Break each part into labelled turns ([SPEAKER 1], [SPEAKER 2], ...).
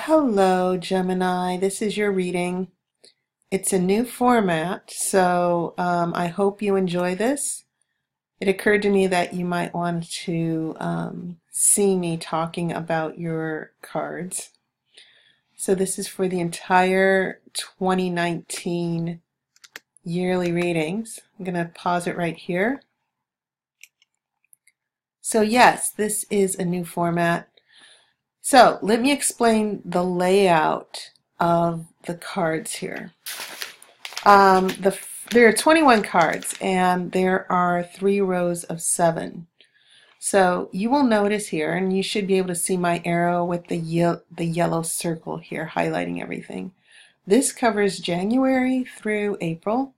[SPEAKER 1] Hello, Gemini. This is your reading. It's a new format, so I hope you enjoy this. It occurred to me that you might want to see me talking about your cards. So this is for the entire 2019 yearly readings. I'm going to pause it right here. So yes, this is a new format. So let me explain the layout of the cards here. There are 21 cards and there are 3 rows of 7. So you will notice here, and you should be able to see my arrow with the yellow circle here highlighting everything. This covers January through April.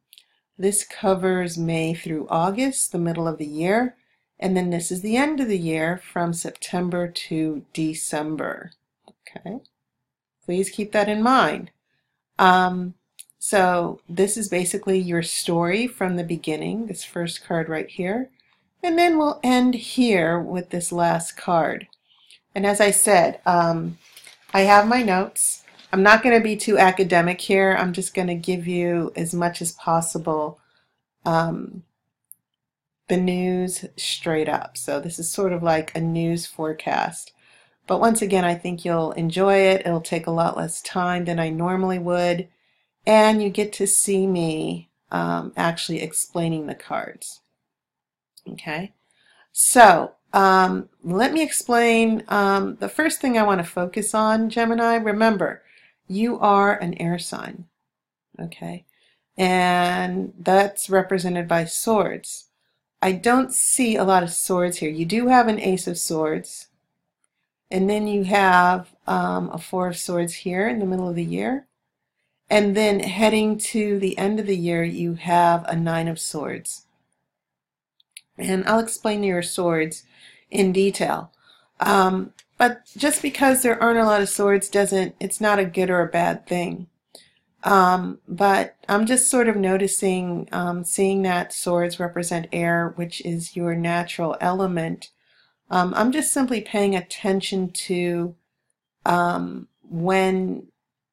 [SPEAKER 1] This covers May through August, the middle of the year. And then this is the end of the year from September to December. Okay, please keep that in mind. So this is basically your story from the beginning, this first card right here. And then we'll end here with this last card. And as I said, I have my notes. I'm not going to be too academic here. I'm just going to give you as much as possible the news straight up. So this is sort of like a news forecast. But once again, I think you'll enjoy it. It'll take a lot less time than I normally would. And you get to see me actually explaining the cards. Okay, so let me explain the first thing I want to focus on, Gemini. Remember, you are an air sign. Okay, and that's represented by swords. I don't see a lot of swords here. You do have an Ace of Swords, and then you have a 4 of Swords here in the middle of the year, and then heading to the end of the year you have a 9 of Swords. And I'll explain your swords in detail. But just because there aren't a lot of swords it's not a good or a bad thing. But I'm just sort of noticing, seeing that swords represent air, which is your natural element. I'm just simply paying attention to when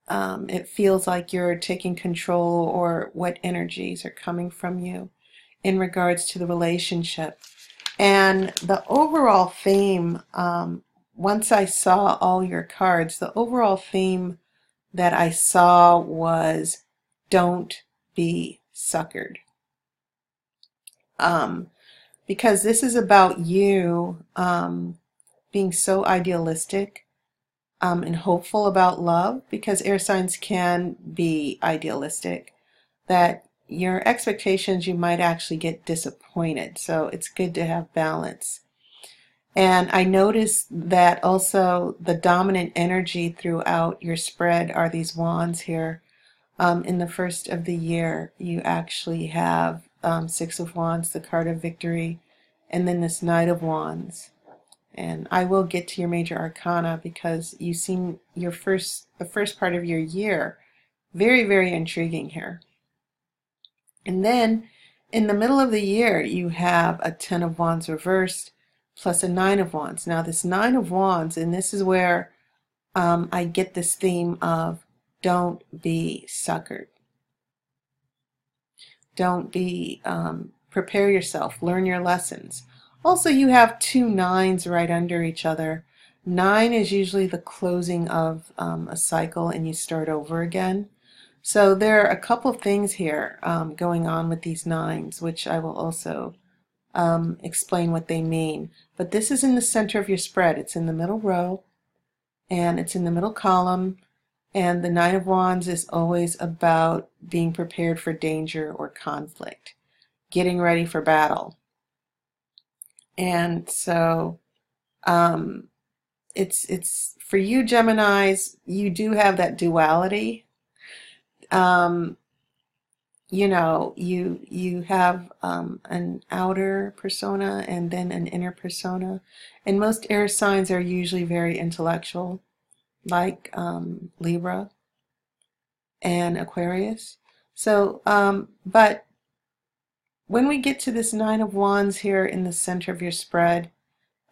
[SPEAKER 1] it feels like you're taking control or what energies are coming from you in regards to the relationship. And the overall theme, once I saw all your cards, the overall theme that I saw was don't be suckered. Because this is about you being so idealistic and hopeful about love, because air signs can be idealistic, that your expectations, you might actually get disappointed. So it's good to have balance. And I noticed that also the dominant energy throughout your spread are these wands here. In the first of the year, you actually have 6 of Wands, the card of victory, and then this Knight of Wands. And I will get to your major arcana because you seem the first part of your year very, very intriguing here. And then in the middle of the year, you have a 10 of Wands reversed plus a 9 of Wands. Now this 9 of Wands, and this is where I get this theme of don't be suckered. Don't be, prepare yourself, learn your lessons. Also, you have 2 9s right under each other. 9 is usually the closing of a cycle and you start over again. So there are a couple of things here going on with these 9s, which I will also explain what they mean. But this is in the center of your spread. It's in the middle row, and it's in the middle column. And the 9 of Wands is always about being prepared for danger or conflict, getting ready for battle. And so it's for you Geminis, you do have that duality. You know, you have an outer persona and then an inner persona, and most air signs are usually very intellectual, like Libra and Aquarius. So but when we get to this 9 of Wands here in the center of your spread,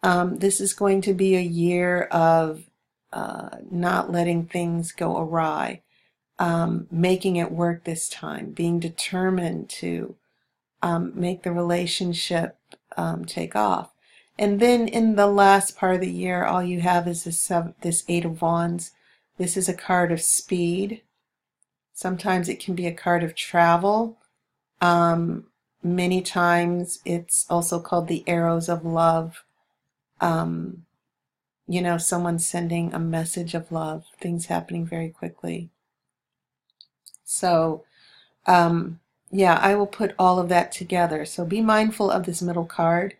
[SPEAKER 1] this is going to be a year of not letting things go awry, making it work this time, being determined to make the relationship take off. And then in the last part of the year, all you have is this Eight of Wands. This is a card of speed. Sometimes it can be a card of travel. Many times it's also called the arrows of love. You know, someone sending a message of love, things happening very quickly. So, yeah, I will put all of that together. So be mindful of this middle card.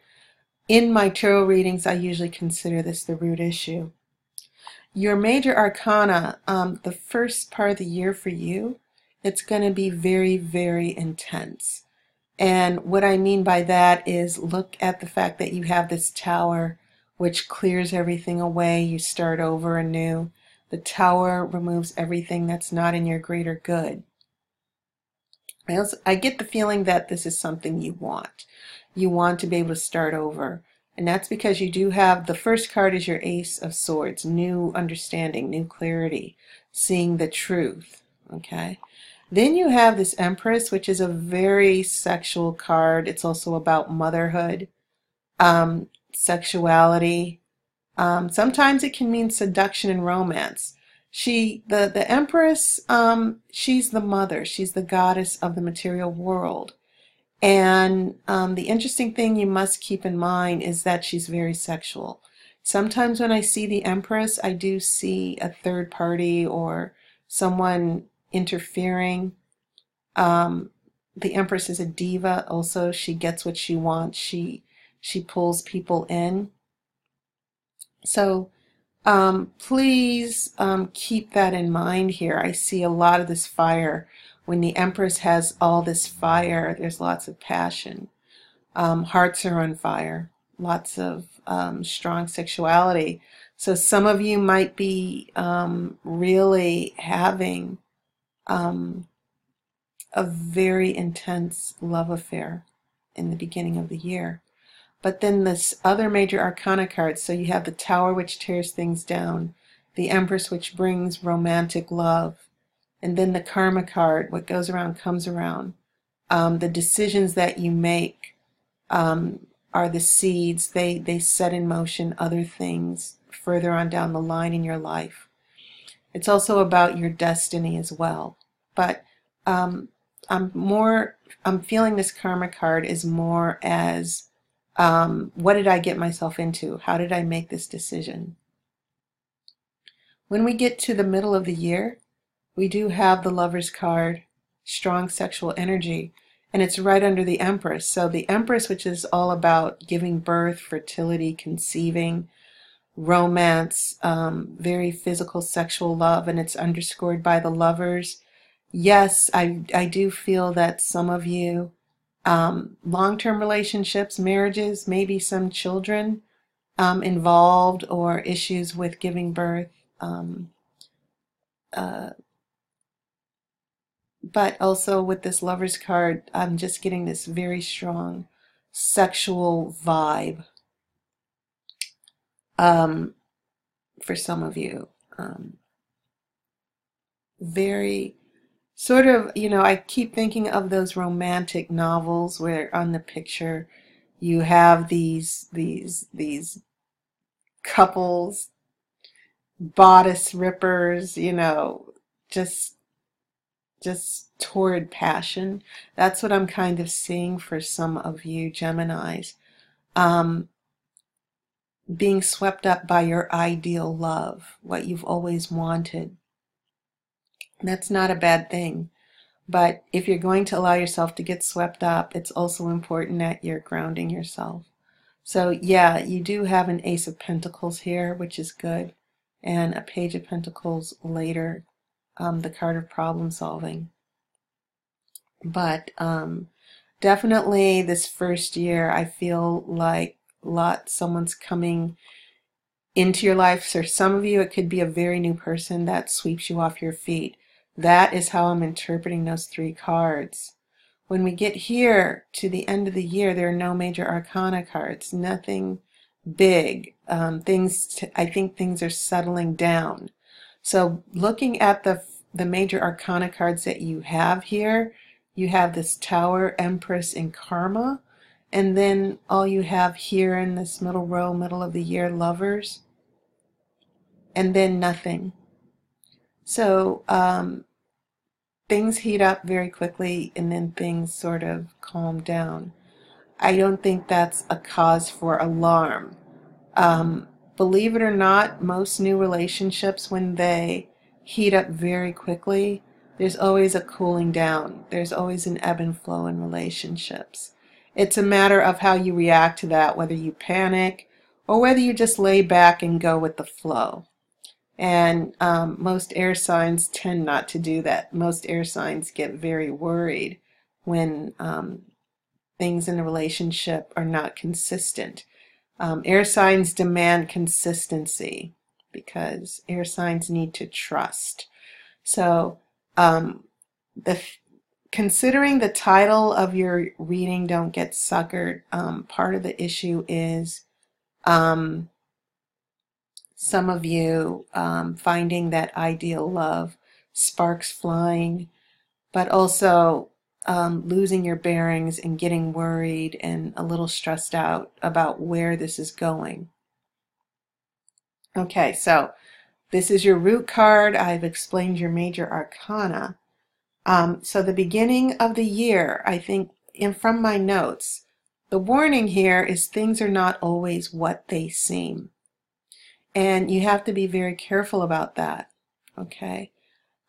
[SPEAKER 1] In my tarot readings, I usually consider this the root issue. Your major arcana, the first part of the year for you, it's going to be very, very intense. And what I mean by that is look at the fact that you have this tower, which clears everything away. You start over anew. The tower removes everything that's not in your greater good. I get the feeling that this is something you want. You want to be able to start over. And that's because you do have, the first card is your Ace of Swords, new understanding, new clarity, seeing the truth, okay? Then you have this Empress, which is a very sexual card. It's also about motherhood, sexuality. Sometimes it can mean seduction and romance. The Empress, she's the mother. She's the goddess of the material world. And the interesting thing you must keep in mind is that she's very sexual. Sometimes when I see the Empress, I do see a third party or someone interfering. The Empress is a diva also. She gets what she wants. She pulls people in. So please keep that in mind here. I see a lot of this fire. When the Empress has all this fire, there's lots of passion. Hearts are on fire. Lots of strong sexuality. So some of you might be really having a very intense love affair in the beginning of the year. But then this other major arcana card, so you have the Tower, which tears things down, the Empress, which brings romantic love, and then the Karma card, what goes around comes around. The decisions that you make are the seeds. They set in motion other things further on down the line in your life. It's also about your destiny as well. But I'm feeling this Karma card is more as what did I get myself into? How did I make this decision? When we get to the middle of the year, we do have the Lover's card, strong sexual energy, and it's right under the Empress. So the Empress, which is all about giving birth, fertility, conceiving, romance, very physical sexual love, and it's underscored by the Lovers. Yes, I do feel that some of you, long-term relationships, marriages, maybe some children involved, or issues with giving birth. But also with this Lover's card, I'm just getting this very strong sexual vibe for some of you. Very sort of, you know, I keep thinking of those romantic novels where on the picture you have these couples, bodice rippers, you know, just torrid passion. That's what I'm kind of seeing for some of you Geminis. Being swept up by your ideal love, what you've always wanted. That's not a bad thing. But if you're going to allow yourself to get swept up, it's also important that you're grounding yourself. So yeah, you do have an Ace of Pentacles here, which is good, and a Page of Pentacles later, the card of problem solving. But definitely this first year, I feel like someone's coming into your life. For some of you, it could be a very new person that sweeps you off your feet. That is how I'm interpreting those three cards. When we get here to the end of the year, there are no major arcana cards. Nothing big. I think things are settling down. So looking at the major arcana cards that you have here, you have this Tower, Empress, and Karma. And then all you have here in this middle row, middle of the year, Lovers. And then nothing. So things heat up very quickly and then things sort of calm down. I don't think that's a cause for alarm. Believe it or not, most new relationships, when they heat up very quickly, there's always a cooling down. There's always an ebb and flow in relationships. It's a matter of how you react to that, whether you panic or whether you just lay back and go with the flow. And most air signs tend not to do that. Most air signs get very worried when things in a relationship are not consistent. Air signs demand consistency because air signs need to trust. So considering the title of your reading, Don't Get Suckered, part of the issue is some of you finding that ideal love, sparks flying, but also losing your bearings and getting worried and a little stressed out about where this is going. Okay, so this is your root card. I've explained your major arcana. So the beginning of the year, I think, from my notes, the warning here is things are not always what they seem. And you have to be very careful about that, okay?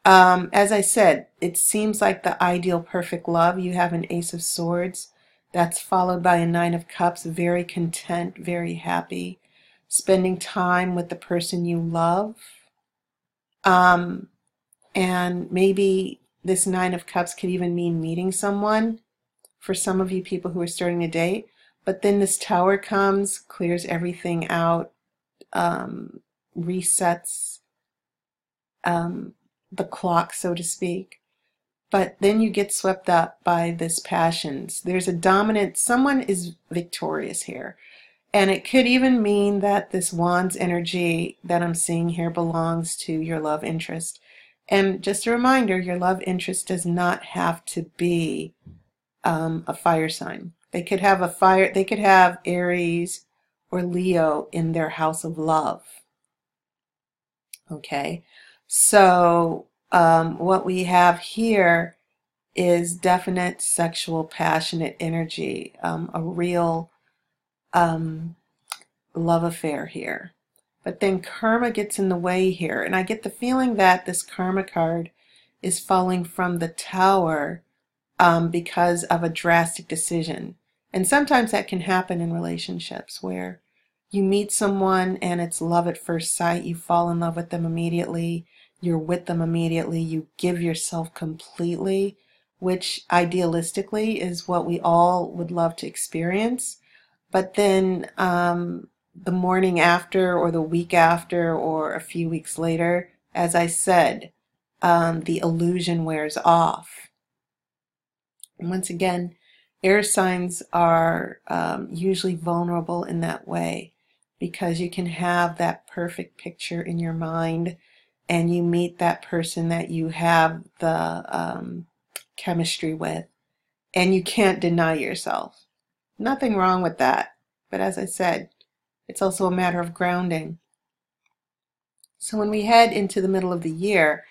[SPEAKER 1] As I said, it seems like the ideal perfect love. You have an Ace of Swords. That's followed by a Nine of Cups. Very content, very happy. Spending time with the person you love. And maybe this Nine of Cups could even mean meeting someone for some of you people who are starting a date. But then this Tower comes, clears everything out, resets the clock, so to speak. But then you get swept up by this passions. There's a dominant, someone is victorious here. And it could even mean that this Wands energy that I'm seeing here belongs to your love interest. And just a reminder, your love interest does not have to be a fire sign. They could have they could have Aries or Leo in their house of love. Okay, so what we have here is definite sexual, passionate energy, a real love affair here. But then karma gets in the way here, and I get the feeling that this karma card is falling from the Tower because of a drastic decision. And sometimes that can happen in relationships where you meet someone and it's love at first sight. You fall in love with them immediately. You're with them immediately. You give yourself completely, which idealistically is what we all would love to experience. But then the morning after or the week after or a few weeks later, as I said, the illusion wears off. And once again, air signs are usually vulnerable in that way because you can have that perfect picture in your mind and you meet that person that you have the chemistry with and you can't deny yourself. Nothing wrong with that. But as I said, it's also a matter of grounding. So when we head into the middle of the year,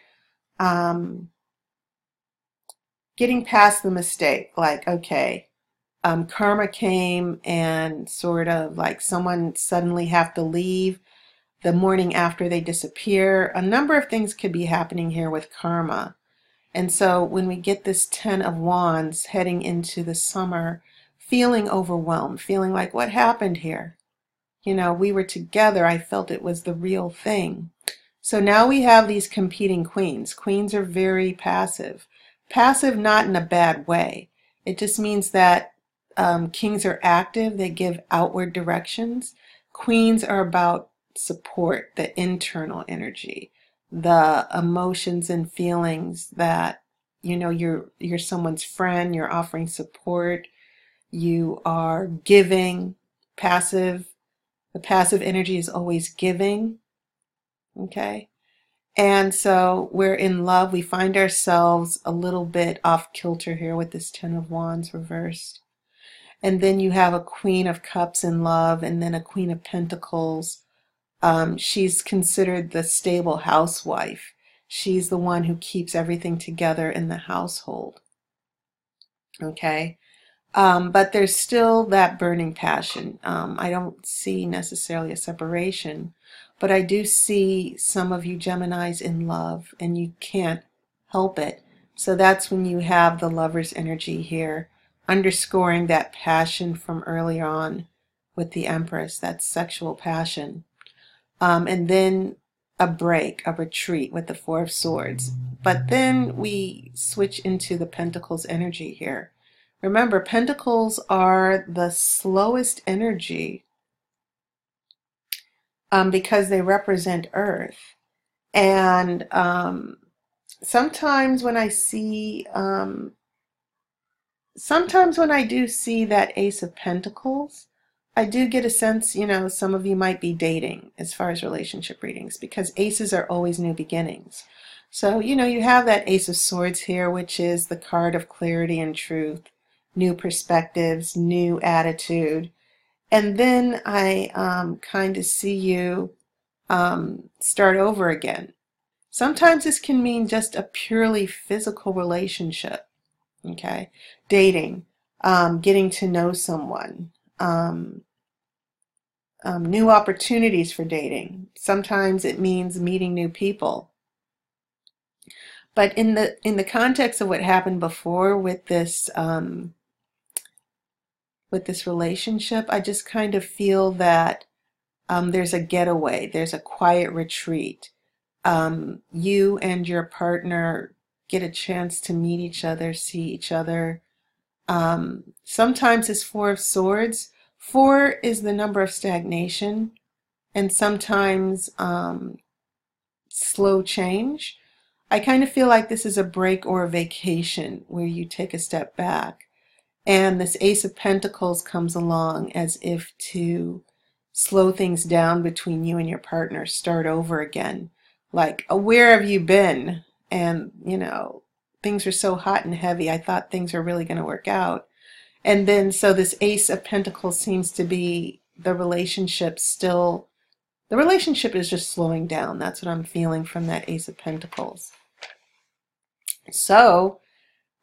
[SPEAKER 1] getting past the mistake, like, okay, karma came and sort of like someone suddenly have to leave the morning after they disappear. A number of things could be happening here with karma. And so when we get this Ten of Wands heading into the summer, feeling overwhelmed, feeling like, what happened here? You know, we were together. I felt it was the real thing. So now we have these competing queens. Queens are very passive. Passive not in a bad way. It just means that kings are active. They give outward directions. Queens are about support, the internal energy, the emotions and feelings that, you know, you're someone's friend, you're offering support, you are giving. Passive, The passive energy is always giving, okay? And so we're in love. We find ourselves a little bit off kilter here with this Ten of Wands reversed. And then you have a Queen of Cups in love, and then a Queen of Pentacles. She's considered the stable housewife. She's the one who keeps everything together in the household. Okay? But there's still that burning passion. I don't see necessarily a separation, but I do see some of you Geminis in love, and you can't help it. So that's when you have the Lover's energy here, underscoring that passion from earlier on with the Empress, that sexual passion. And then a break, a retreat with the Four of Swords. But then we switch into the Pentacles energy here. Remember, Pentacles are the slowest energy because they represent Earth. And sometimes when I do see that Ace of Pentacles, I do get a sense, some of you might be dating as far as relationship readings, because aces are always new beginnings. So, you have that Ace of Swords here, which is the card of clarity and truth, new perspectives, new attitude. And then I kind of see you start over again. Sometimes this can mean just a purely physical relationship, okay? Dating, getting to know someone, new opportunities for dating. Sometimes it means meeting new people. But in the context of what happened before with this relationship, I just kind of feel that there's a getaway, there's a quiet retreat. You and your partner get a chance to meet each other, see each other. Sometimes it's Four of Swords. 4 is the number of stagnation, and sometimes slow change. I kind of feel like this is a break or a vacation where you take a step back. And this Ace of Pentacles comes along as if to slow things down between you and your partner, start over again. Like, where have you been? And, things are so hot and heavy. I thought things are really going to work out. And then, so this Ace of Pentacles seems to be the relationship is just slowing down. That's what I'm feeling from that Ace of Pentacles. So,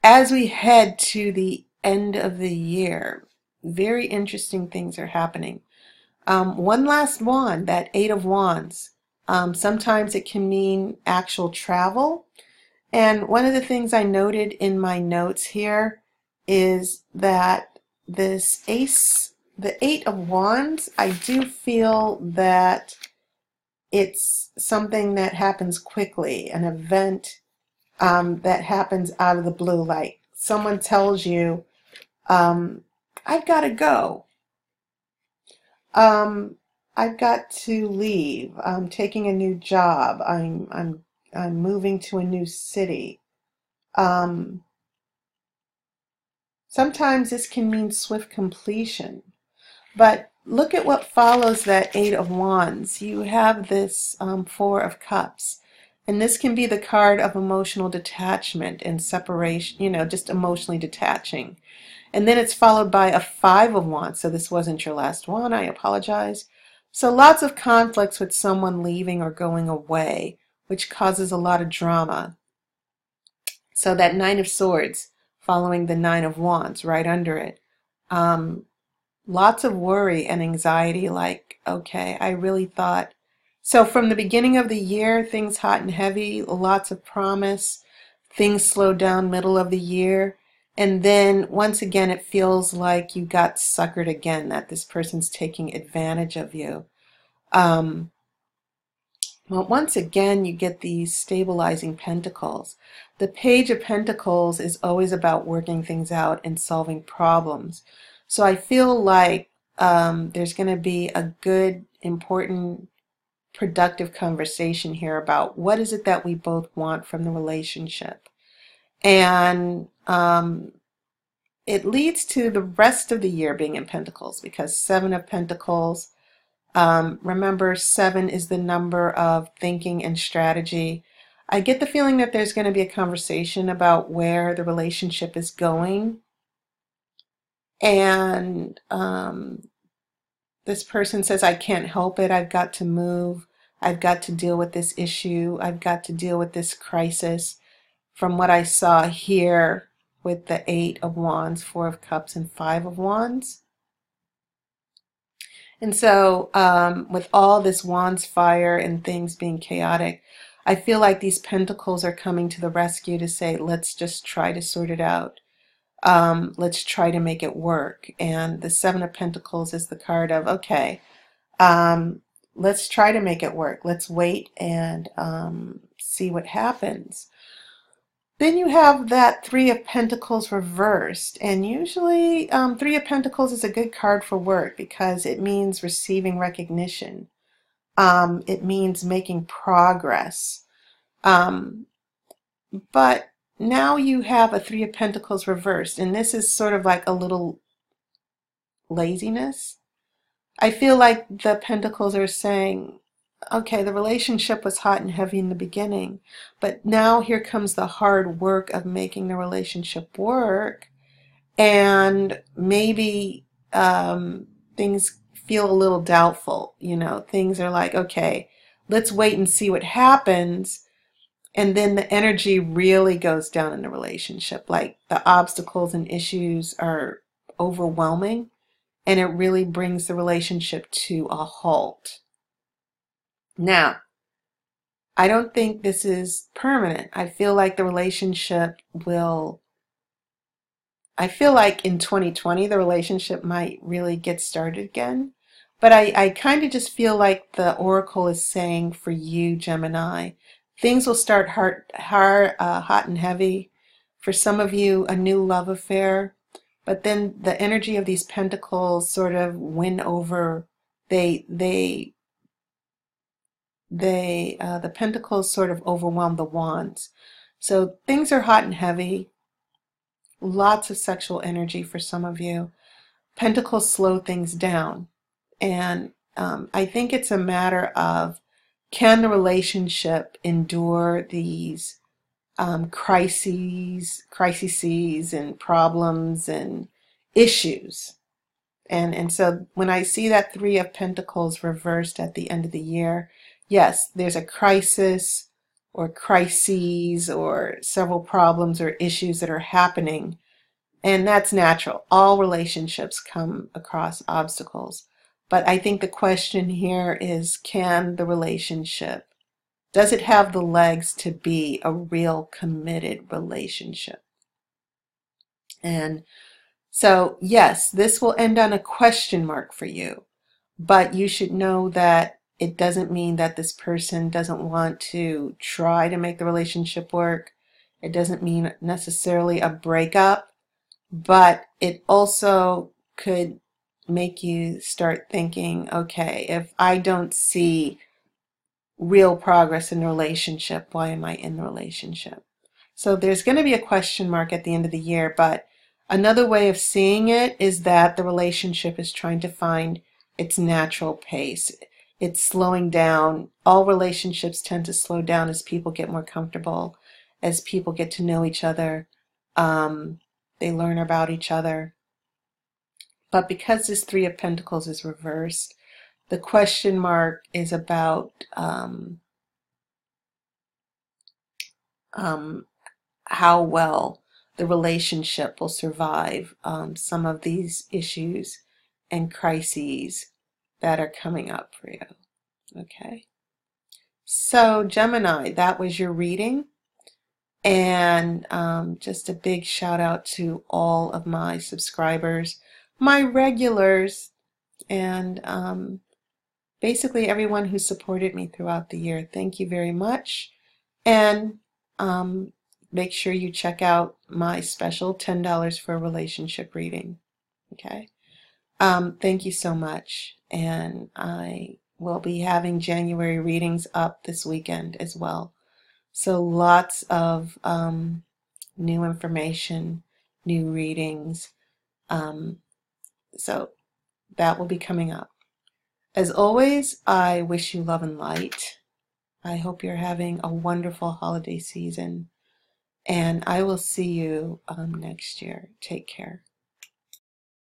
[SPEAKER 1] as we head to the end of the year, very interesting things are happening. One last wand, that Eight of Wands. Sometimes it can mean actual travel. And one of the things I noted in my notes here is that this the Eight of Wands, I do feel that it's something that happens quickly, an event that happens out of the blue. Like someone tells you, I've got to go. I've got to leave. I'm taking a new job. I'm moving to a new city. Sometimes this can mean swift completion. But look at what follows that Eight of Wands. You have this Four of Cups. And this can be the card of emotional detachment and separation, just emotionally detaching. And then it's followed by a Five of Wands. So this wasn't your last one. I apologize. So lots of conflicts with someone leaving or going away, which causes a lot of drama. So that Nine of Swords following the Nine of Wands right under it. Lots of worry and anxiety, like, okay, I really thought. So from the beginning of the year, things hot and heavy, lots of promise. Things slow down middle of the year. And then once again, it feels like you got suckered again, that this person's taking advantage of you. Well, once again, you get these stabilizing pentacles. The Page of Pentacles is always about working things out and solving problems. So I feel like there's going to be a good, important, productive conversation here about what is it that we both want from the relationship. And it leads to the rest of the year being in Pentacles, because Seven of Pentacles, Remember, 7 is the number of thinking and strategy. I get the feeling that there's going to be a conversation about where the relationship is going. And this person says, I can't help it. I've got to move. I've got to deal with this issue. I've got to deal with this crisis. From what I saw here with the 8 of Wands, 4 of Cups, and 5 of Wands. And so with all this Wands fire and things being chaotic, I feel like these Pentacles are coming to the rescue to say, let's just try to sort it out. Let's try to make it work. And the 7 of Pentacles is the card of, okay, let's try to make it work. Let's wait and see what happens. Then you have that 3 of Pentacles reversed, and usually 3 of Pentacles is a good card for work because it means receiving recognition. It means making progress. But now you have a 3 of Pentacles reversed, and this is sort of like a little laziness. I feel like the Pentacles are saying, okay, the relationship was hot and heavy in the beginning, but now here comes the hard work of making the relationship work, and maybe things feel a little doubtful. You know, things are like, okay, let's wait and see what happens, and then the energy really goes down in the relationship. Like the obstacles and issues are overwhelming, and it really brings the relationship to a halt. Now, I don't think this is permanent. I feel like the relationship will, I feel like in 2020 the relationship might really get started again. But I kind of just feel like the oracle is saying for you, Gemini, things will start hot and heavy. For some of you, a new love affair. But then the energy of these pentacles sort of win over. The pentacles sort of overwhelm the wands. So things are hot and heavy. Lots of sexual energy for some of you. Pentacles slow things down. And I think it's a matter of, can the relationship endure these crises and problems and issues? And so when I see that 3 of Pentacles reversed at the end of the year, yes, there's a crisis or crises or several problems or issues that are happening. And that's natural. All relationships come across obstacles. But I think the question here is, can the relationship, does it have the legs to be a real committed relationship? And so, yes, this will end on a question mark for you, but you should know that it doesn't mean that this person doesn't want to try to make the relationship work. It doesn't mean necessarily a breakup, but it also could make you start thinking, okay, if I don't see real progress in the relationship, why am I in the relationship? So there's going to be a question mark at the end of the year, but another way of seeing it is that the relationship is trying to find its natural pace. It's slowing down. All relationships tend to slow down as people get more comfortable, as people get to know each other. They learn about each other. But because this 3 of Pentacles is reversed, the question mark is about how well the relationship will survive some of these issues and crises that are coming up for you. Okay. So Gemini, that was your reading. And just a big shout out to all of my subscribers, my regulars, and basically everyone who supported me throughout the year. Thank you very much. And make sure you check out my special $10 for a relationship reading. Okay. Thank you so much. And I will be having January readings up this weekend as well. So lots of new information, new readings. So that will be coming up. As always, I wish you love and light. I hope you're having a wonderful holiday season, and I will see you next year. Take care.